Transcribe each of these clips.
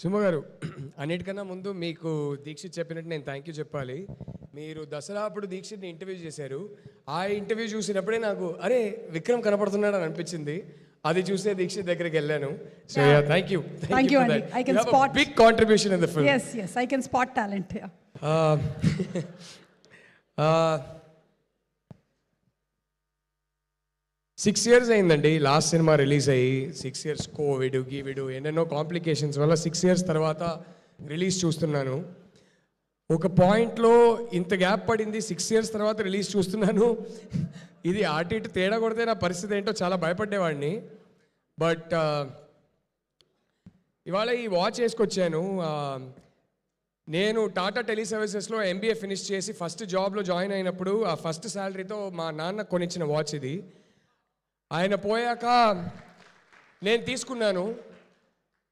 సుమ గారు, అన్నిటికన్నా ముందు మీకు దీక్షిత్ చెప్పినట్టు నేను థ్యాంక్ యూ చెప్పాలి. మీరు దసరా అప్పుడు దీక్షిత్ని ఇంటర్వ్యూ చేశారు. ఆ ఇంటర్వ్యూ చూసినప్పుడే నాకు అరే విక్రమ్ కనపడుతున్నాడు అని అనిపించింది. అది చూసే దీక్షిత్ దగ్గరికి వెళ్ళాను. So yeah thank you for that. I can spot big contribution in the film. Yes, I can spot talent. Yeah. 6 years అయిందండి లాస్ట్ సినిమా రిలీజ్ అయ్యి. 6 years కోవిడ్ గీవిడు ఎన్నెన్నో కాంప్లికేషన్స్ వల్ల 6 years తర్వాత రిలీజ్ చూస్తున్నాను. ఒక పాయింట్లో ఇంత గ్యాప్ పడింది, 6 years తర్వాత రిలీజ్ చూస్తున్నాను. ఇది అటు ఇటు తేడా కొడితే నా పరిస్థితి ఏంటో చాలా భయపడేవాడిని. బట్ ఇవాళ ఈ వాచ్ వేసుకొచ్చాను. నేను టాటా టెలి సర్వీసెస్లో MBA ఫినిష్ చేసి ఫస్ట్ జాబ్లో జాయిన్ అయినప్పుడు ఆ ఫస్ట్ శాలరీతో మా నాన్న కొనిచ్చిన వాచ్ ఇది. ఆయన పోయాక నేను తీసుకున్నాను.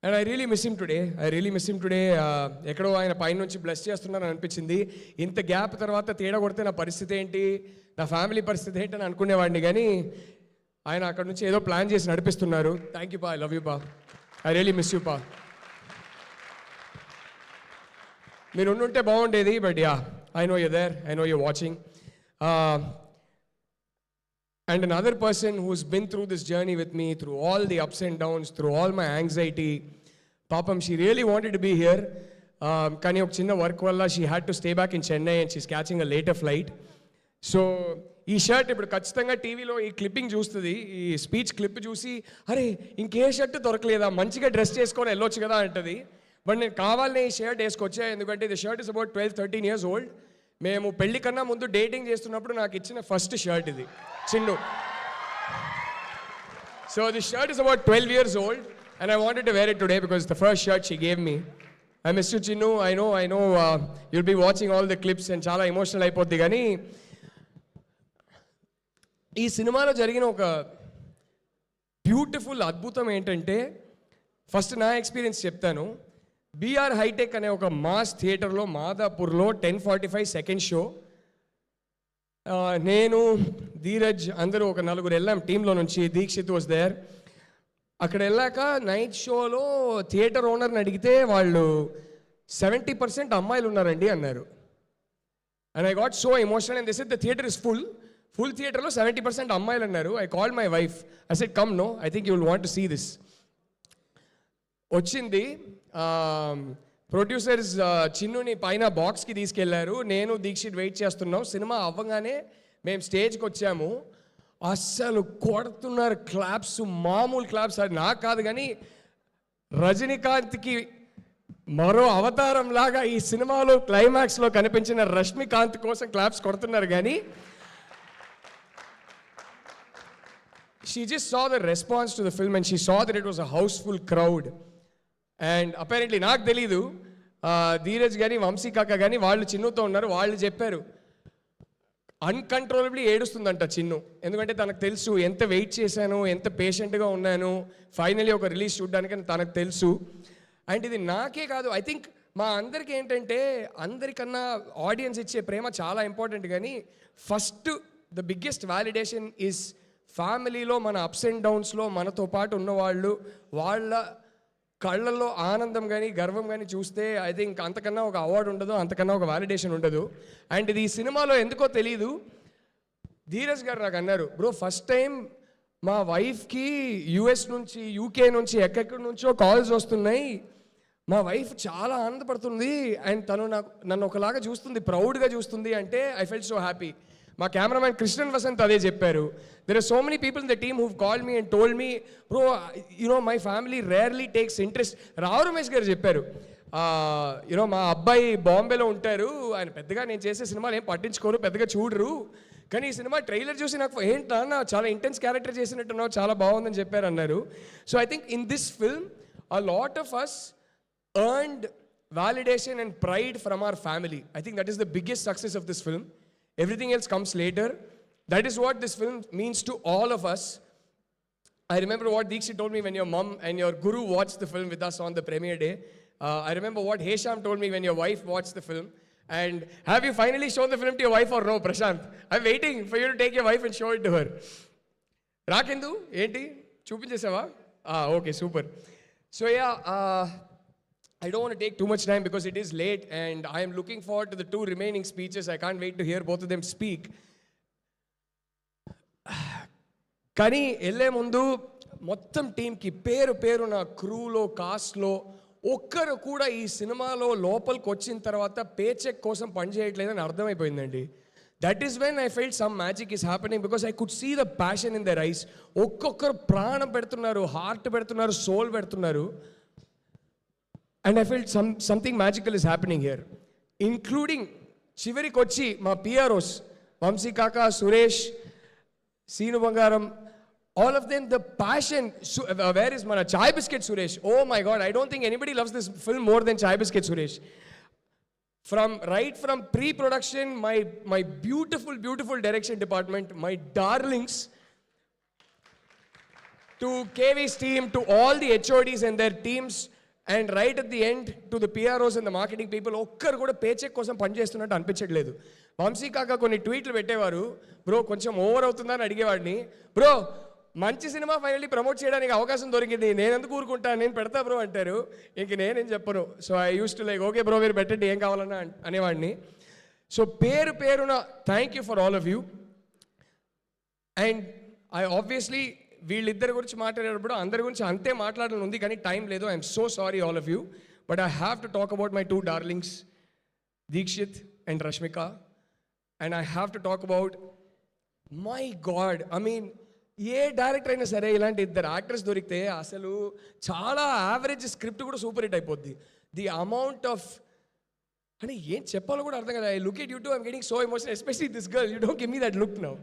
And I really miss him today. ఎక్కడో ఆయన పైనుంచి బ్లెస్ చేస్తున్నారని అనిపించింది. ఇంత గ్యాప్ తర్వాత తేడా కొడితే నా పరిస్థితి ఏంటి, నా ఫ్యామిలీ పరిస్థితి ఏంటి అని అనుకునేవాడిని. కానీ ఆయన అక్కడ నుంచి ఏదో ప్లాన్ చేసి నడిపిస్తున్నారు. థ్యాంక్ యూ పా, ఐ లవ్ యూ పా, ఐ రియలీ మిస్ యూ పా. మీరు ఉండుంటే బాగుండేది. But yeah, I know you there, I know you watching. And another person who's been through this journey with me, through all the ups and downs, through all my anxiety. Papam, she really wanted to be here. Kani ok chinna work valla she had to stay back in Chennai and she's catching a later flight. So ఈ shirt ఇప్పుడు ఖచ్చితంగా టీవీలో ఈ clipping చూస్తుంది, ఈ speech clip చూసి అరే ఇంకే షర్ట్ దొరకలేదా, మంచిగా డ్రెస్ చేసుకొని వెళ్ళొచ్చు కదా అంటది. బట్ నేను కావాలనే ఈ షర్ట్ వేసుకొచ్చా. ఎందుకంటే the shirt is about 12-13 years old. మేము పెళ్లి కన్నా ముందు డేటింగ్ చేస్తున్నప్పుడు నాకు ఇచ్చిన ఫస్ట్ షర్ట్ ఇది, Chinnu. So the shirt is about 12 years old and I wanted to wear it today because it's the first shirt she gave me. I miss you, Chinnu. I know you'll be watching all the clips and చాలా emotional అయిపోద్ది. కానీ ఈ సినిమాలో జరిగిన ఒక beautiful అద్భుతం ఏంటంటే, first నా ఎక్స్పీరియన్స్ చెప్తాను. BR హైటెక్ అనే ఒక మాస్ థియేటర్లో మాదాపూర్లో 10:45 సెకండ్ షో. నేను ధీరజ్ అందరూ ఒక 4 వెళ్ళాం టీంలో నుంచి. Dikshit was there. అక్కడ వెళ్ళాక నైట్ షోలో థియేటర్ ఓనర్ని అడిగితే వాళ్ళు 70% అమ్మాయిలు ఉన్నారండి అన్నారు. And I got so emotional. And this is the theatre is full థియేటర్లో 70% అమ్మాయిలు అన్నారు. I called my wife, I said come no, I think you will want to see this. వచ్చింది. ప్రొడ్యూసర్స్ చిన్నుని పైన బాక్స్కి తీసుకెళ్లారు. నేను దీక్షిత్ వెయిట్ చేస్తున్నాం. సినిమా అవ్వగానే మేము స్టేజ్కి వచ్చాము. అస్సలు కొడుతున్నారు క్లాప్స్, మామూలు క్లాప్స్. అది నాకు కాదు కానీ రజనీకాంత్కి మరో అవతారం లాగా ఈ సినిమాలో క్లైమాక్స్లో కనిపించిన రష్మికాంత్ కోసం క్లాప్స్ కొడుతున్నారు. కానీ she just saw the response to the film and she saw that it was a houseful crowd. And apparently నాకు తెలీదు, ధీరజ్ కానీ వంశీ కాక కానీ వాళ్ళు చిన్నుతో ఉన్నారు. వాళ్ళు చెప్పారు అన్కంట్రోలబ్లీ ఏడుస్తుందంట చిన్ను. ఎందుకంటే తనకు తెలుసు ఎంత వెయిట్ చేశాను, ఎంత పేషెంట్గా ఉన్నాను ఫైనలీ ఒక రిలీజ్ చూడడానికి అని తనకు తెలుసు. అండ్ ఇది నాకే కాదు, ఐ థింక్ మా అందరికీ ఏంటంటే అందరికన్నా ఆడియన్స్ ఇచ్చే ప్రేమ చాలా ఇంపార్టెంట్. కానీ first the biggest validation is ఫ్యామిలీలో మన అప్స్ అండ్ డౌన్స్లో మనతో పాటు ఉన్నవాళ్ళు, వాళ్ళ కళ్ళల్లో ఆనందం కానీ గర్వం కానీ చూస్తే ఐ థింక్ అంతకన్నా ఒక అవార్డు ఉండదు, అంతకన్నా ఒక వ్యాలిడేషన్ ఉండదు. అండ్ ఇది ఈ సినిమాలో ఎందుకో తెలీదు, ధీరజ్ గారు నాకు అన్నారు, బ్రో ఫస్ట్ టైం మా వైఫ్కి US నుంచి UK నుంచి ఎక్కడెక్కడి నుంచో కాల్స్ వస్తున్నాయి, మా వైఫ్ చాలా ఆనందపడుతుంది అండ్ తను నన్ను ఒకలాగా చూస్తుంది, ప్రౌడ్గా చూస్తుంది అంటే ఐ ఫెల్ట్ సో హ్యాపీ. మా కెమెరామ్యాన్ కృష్ణన్ వసంత్ అదే చెప్పారు. There are so many people in the team who've called me and told me bro my family rarely takes interest. Rao Ramesh garu చెప్పారు, మా అబ్బాయి బాంబేలో ఉంటారు, ఆయన పెద్దగా నేను చేసే సినిమాలు ఏం పట్టించుకోరు, పెద్దగా చూడరు, కానీ ఈ సినిమా ట్రైలర్ చూసి నాకు ఏంటన్నా చాలా ఇంటెన్స్ క్యారెక్టర్ చేసినట్టున్నావు, చాలా బాగుందని చెప్పారు అన్నారు. So I think in this film a lot of us earned validation and pride from our family. I think that is the biggest success of this film. Everything else comes later. That is what this film means to all of us. I remember what Deekshit told me when your mom and your guru watched the film with us on the premiere day. I remember what Hesham told me when your wife watched the film. And have you finally shown the film to your wife or no, Prashant? I'm waiting for you to take your wife and show it to her. Rakendu, enti? Chupinchesava? Okay, super. So yeah, I don't want to take too much time because it is late and I am looking forward to the 2 remaining speeches. I can't wait to hear both of them speak. కానీ వెళ్ళే ముందు మొత్తం టీంకి పేరు నా క్రూలో కాస్ట్లో ఒక్కరు కూడా ఈ సినిమాలో లోపలికి వచ్చిన తర్వాత పే చెక్ కోసం పనిచేయట్లేదని అర్థమైపోయిందండి. That is when I felt some magic is happening because I could see the passion in their eyes. ఒక్కొక్కరు ప్రాణం పెడుతున్నారు, హార్ట్ పెడుతున్నారు, సోల్ పెడుతున్నారు. And I felt something magical is happening here, including చివరికి వచ్చి మా పిఆర్ఓస్ వంశీ కాకా, సురేష్, సీను బంగారం, all of them, the passion. Where is mana Chai Biscuit Suresh? Oh my God, I don't think anybody loves this film more than Chai Biscuit Suresh. From pre-production, my beautiful direction department, my darlings, to KV's team, to all the HODs and their teams, and right at the end to the PROs and the marketing people, ఒక్కరు కూడా paycheck కోసం పనిచేస్తున్నట్టు అనిపించట్లేదు. వంశీ కాక కొన్ని ట్వీట్లు పెట్టేవారు, bro కొంచెం over అవుతుందని అడిగేవాడిని. బ్రో మంచి సినిమా ఫైనల్లీ ప్రమోట్ చేయడానికి అవకాశం దొరికింది, నేను ఎందుకు ఊరుకుంటా, నేను పెడతా బ్రో అంటారు. ఇంక నేనేం చెప్పను. So I use to like okay bro మీరు పెట్టండి ఏం కావాలన్నా అనేవాడిని. సో పేరున thank you for all of you. And I obviously వీళ్ళిద్దరి గురించి మాట్లాడేటప్పుడు అందరి గురించి అంతే మాట్లాడాలని ఉంది కానీ టైం లేదు. I'm so sorry all of you, but I have to talk about my 2 darlings Dikshit and Rashmika. And I have to talk about, my God, I mean a director అయినా సరే ఇలాంటి 2 యాక్టర్స్ దొరికితే అసలు చాలా యావరేజ్ స్క్రిప్ట్ కూడా super hit అయిపోద్ది. The amount of అంటే ఏం చెప్పాలో కూడా అర్థం కదా. I look at you too, I'm getting so emotional, especially this girl. You don't give me that look now.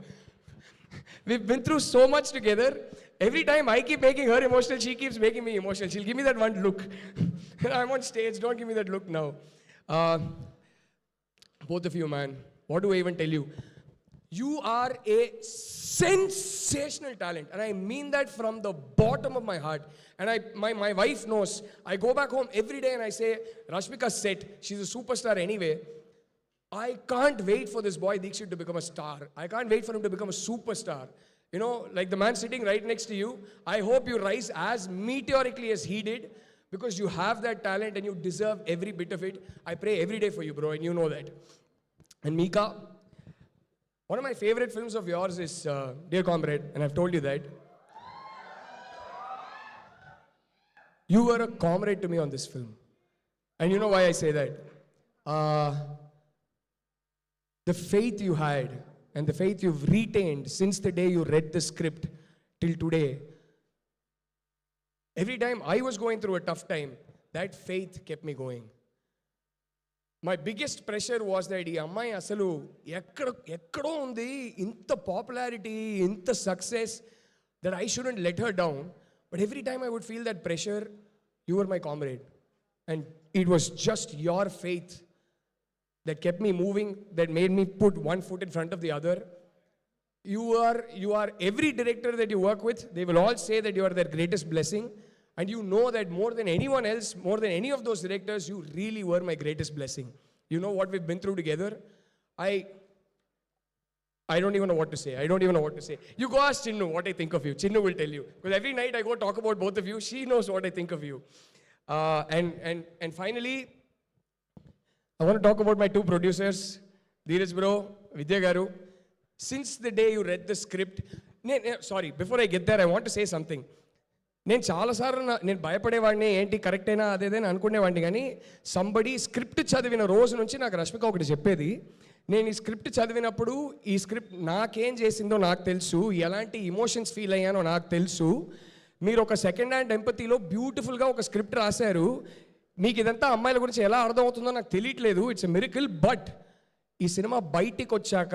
We've been through so much together. Every time I keep making her emotional, she keeps making me emotional. She'll give me that one look. I'm on stage, don't give me that look now. Both of you, man, what do I even tell you? You are a sensational talent, and I mean that from the bottom of my heart. And my wife knows. I go back home every day and I say, Rashmika's set, she's a superstar anyway. I can't wait for this boy Deekshit to become a star. I can't wait for him to become a superstar. You know, like the man sitting right next to you. I hope you rise as meteorically as he did, because you have that talent and you deserve every bit of it. I pray every day for you, bro, and you know that. And Mika, one of my favorite films of yours is Dear Comrade, and I've told you that. You were a comrade to me on this film. And you know why I say that? The faith you had and the faith you've retained since the day you read the script till today. Every time I was going through a tough time, that faith kept me going. My biggest pressure was that ఈ అమ్మాయి అసలు ఎక్కడో ఉంది, ఇంత popularity, ఇంత success, that I shouldn't let her down. But every time I would feel that pressure, you were my comrade. And it was just your faith that kept me moving, that made me put one foot in front of the other. You are every director that you work with, they will all say that you are their greatest blessing. And you know that more than anyone else, more than any of those directors, you really were my greatest blessing. You know what we've been through together? I don't even know what to say. You go ask Chinnu what I think of you. Chinnu will tell you. Because every night I go talk about both of you. She knows what I think of you. And finally, I want to talk about my 2 producers, Dheeraj bro, Vidya garu. Since the day you read the script, sorry, before I get there, I want to say something. నేను చాలాసార్లు నేను భయపడేవాడిని, ఏంటి కరెక్టేనా అదేదని అనుకునేవాడిని. కానీ somebody script చదివిన రోజు నుంచి నాకు రష్మిక ఒకటి చెప్పేది. నేను ఈ స్క్రిప్ట్ చదివినప్పుడు ఈ స్క్రిప్ట్ నాకేం చేసిందో నాకు తెలుసు, ఎలాంటి ఇమోషన్స్ ఫీల్ అయ్యానో నాకు తెలుసు. మీరు ఒక సెకండ్ హ్యాండ్ ఎంపతిలో బ్యూటిఫుల్గా ఒక స్క్రిప్ట్ రాశారు. మీకు ఇదంతా అమ్మాయిల గురించి ఎలా అర్థమవుతుందో నాకు తెలియట్లేదు. It's a miracle. బట్ ఈ సినిమా బయటికి వచ్చాక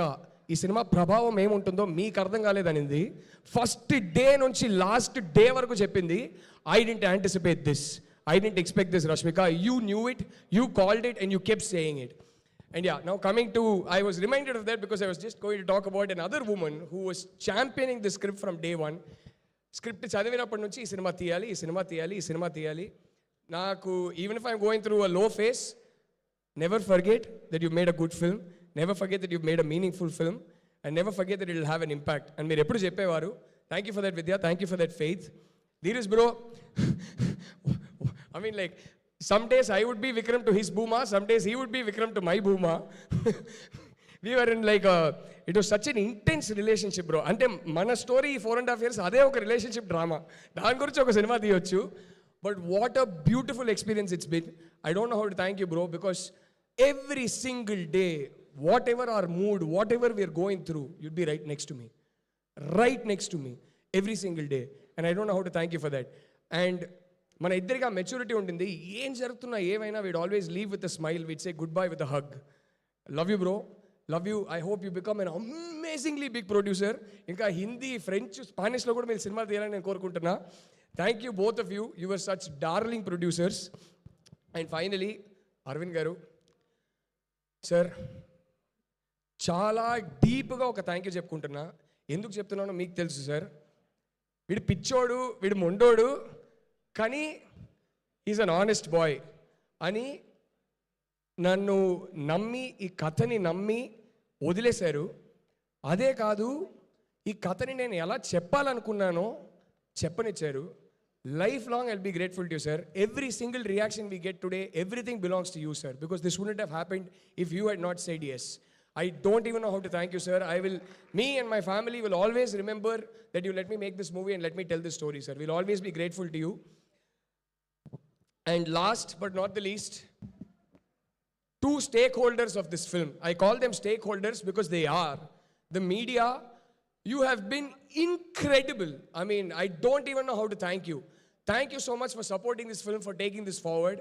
ఈ సినిమా ప్రభావం ఏముంటుందో మీకు అర్థం కాలేదనింది. ఫస్ట్ డే నుంచి లాస్ట్ డే వరకు చెప్పింది, I didn't anticipate this, I didn't expect this Rashmika, you knew it, you called it and you kept saying it. And yeah, now coming to, I was reminded of that because I was just going to talk about another woman who was championing the script from day one. Script చదివినప్పటి నుంచి ఈ cinema తీయాలి. నాకు, even if I'm going through a low phase, never forget that you made a good film. Never forget that you've made a meaningful film. And never forget that it will have an impact. And మీరు ఎప్పుడు చెప్పేవారు. Thank you for that, Vidya. Thank you for that faith. Dheeraj bro, I mean like, some days I would be Vikram to his Bhuma, some days he would be Vikram to my Bhuma. We were in like it was such an intense relationship, bro. అంటే మన story 4.5 years అదే ఒక relationship drama, దాని గురించి ఒక సినిమా తీయొచ్చు. But what a beautiful experience it's been. I don't know how to thank you, bro, because every single day, whatever our mood, whatever we're going through, you'd be right next to me, right next to me every single day. And I don't know how to thank you for that. And మన ఇద్దరికి ఆ maturity ఉంటుంది. ఏం జరుగుతున్నా ఏమైనా we'd always leave with a smile, విడ్ say goodbye with a hug. Love you bro, love you. I hope you become an amazingly big producer. ఇంకా Hindi, French, స్పానిష్లో కూడా మీరు సినిమా తీయాలని నేను కోరుకుంటున్నా. Thank you both of you, you are such darling producers. And finally Aravind garu, sir, చాలా డీప్గా ఒక thank you చెప్పుకుంటున్నా. ఎందుకు చెప్తున్నానో మీకు తెలుసు సార్. వీడు పిచ్చోడు, వీడు మొండోడు, కానీ ఈజ్ అన్ ఆనెస్ట్ బాయ్ అని నన్ను నమ్మి, ఈ కథని నమ్మి వదిలేశారు. అదే కాదు, ఈ కథని నేను ఎలా చెప్పాలనుకున్నానో చెప్పనిచ్చారు. Life long I'll be grateful to you sir. Every single reaction we get today, everything belongs to you sir, because this wouldn't have happened if you had not said yes. I don't even know how to thank you, sir. Me and my family will always remember that you let me make this movie and let me tell this story, sir. We'll always be grateful to you. And last but not the least, two stakeholders of this film. I call them stakeholders because they are. The media, you have been incredible. I mean, I don't even know how to thank you. Thank you so much for supporting this film, for taking this forward.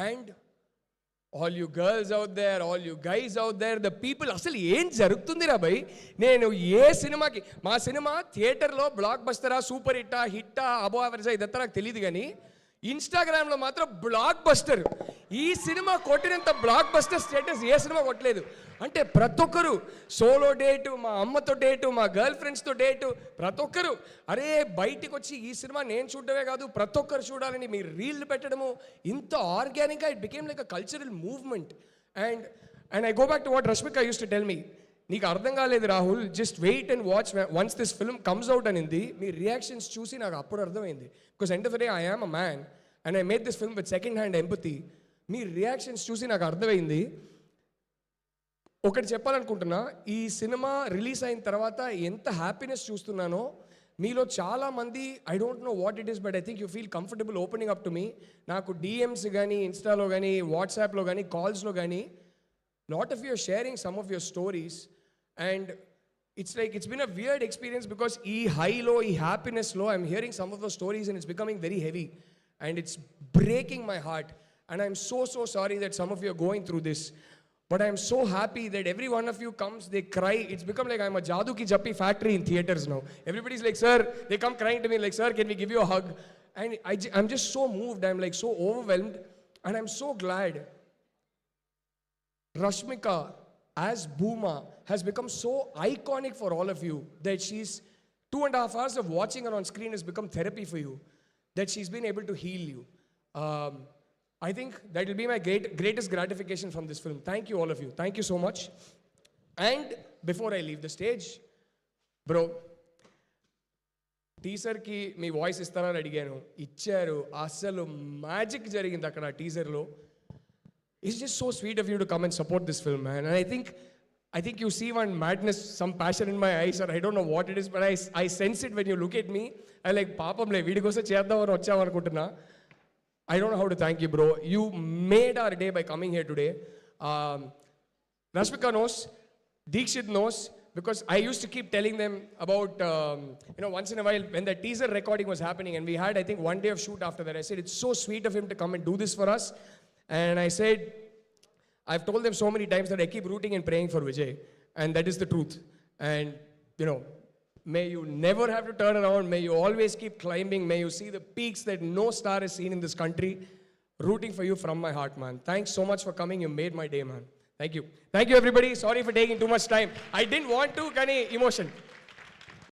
And all you girls out there, all you guys out there, the people, అసలు ఏం జరుగుతుందిరా భయ్. నేను ఏ సినిమాకి, మా cinema థియేటర్లో black బస్టరా, super హిట్టా, అబో యావరేజా, ఇదంతా నాకు తెలియదు, కానీ ఇన్స్టాగ్రామ్లో మాత్రం బ్లాక్ బస్టర్. ఈ సినిమా కొట్టినంత బ్లాక్ బస్టర్ స్టేటస్ ఏ సినిమా కొట్టలేదు. అంటే ప్రతి ఒక్కరు సోలో డేటు, మా అమ్మతో డేటు, మా గర్ల్ ఫ్రెండ్స్తో డేటు, ప్రతి ఒక్కరు అరే బయటికి వచ్చి ఈ సినిమా నేను చూడడమే కాదు ప్రతి ఒక్కరు చూడాలని మీరు రీల్లు పెట్టడము, ఇంత ఆర్గానిక్గా it became like a cultural movement. And I go back to what Rashmika use to tell me, నీకు అర్థం కాలేదు Rahul, just wait and watch once this film comes out అనింది. మీ రియాక్షన్స్ చూసి నాకు అప్పుడు అర్థమైంది. Because end of the day I am a man and I made this film with second hand empathy. మీ రియాక్షన్స్ చూసి నాకు అర్థమైంది. ఒకటి చెప్పాలనుకుంటున్నా, ఈ సినిమా రిలీజ్ అయిన తర్వాత ఎంత హ్యాపీనెస్ చూస్తున్నానో మీలో చాలామంది, I don't know what it is, but I think you feel comfortable opening up to me. నాకు డిఎమ్స్ కానీ, ఇన్స్టాలో కానీ, వాట్సాప్లో కానీ, కాల్స్లో కానీ, lot of you are sharing some of your stories, and it's like it's been a weird experience because e high low, e happiness low, I'm hearing some of those stories and it's becoming very heavy and it's breaking my heart, and I'm so sorry that some of you are going through this, but I'm so happy that every one of you comes, they cry. It's become like I'm a Jadoo Ki Jappi factory in theaters now. Everybody's like, sir, they come crying to me like, sir, can we give you a hug? And I'm just so moved, I'm like so overwhelmed, and I'm so glad Rashmika as Bhuma has become so iconic for all of you that she's 2.5 hours of watching her on screen has become therapy for you, that she's been able to heal you. I think that will be my greatest gratification from this film. Thank you all of you. Thank you so much. And before I leave the stage, bro, టీజర్కి మీ voice ఇస్తారని అడిగాను, ఇచ్చారు. అసలు magic జరిగింది అక్కడ టీజర్లో. It's just so sweet of you to come and support this film, man. And I think you see one madness, some passion in my eyes, or I don't know what it is, but I sense it when you look at me. I like, papamle, veedi kosa cheddam ani vacham anukuntunna. I don't know how to thank you, bro. You made our day by coming here today. Rashmika knows, Deekshit knows, because I used to keep telling them about, once in a while when the teaser recording was happening, and we had, I think, one day of shoot after that, I said, it's so sweet of him to come and do this for us. And I said, I've told them so many times that I keep rooting and praying for Vijay, and that is the truth. And, may you never have to turn around, may you always keep climbing, may you see the peaks that no star has seen in this country. Rooting for you from my heart, man. Thanks so much for coming, you made my day, man. Thank you. Thank you, everybody. Sorry for taking too much time. I didn't want to, kani emotion.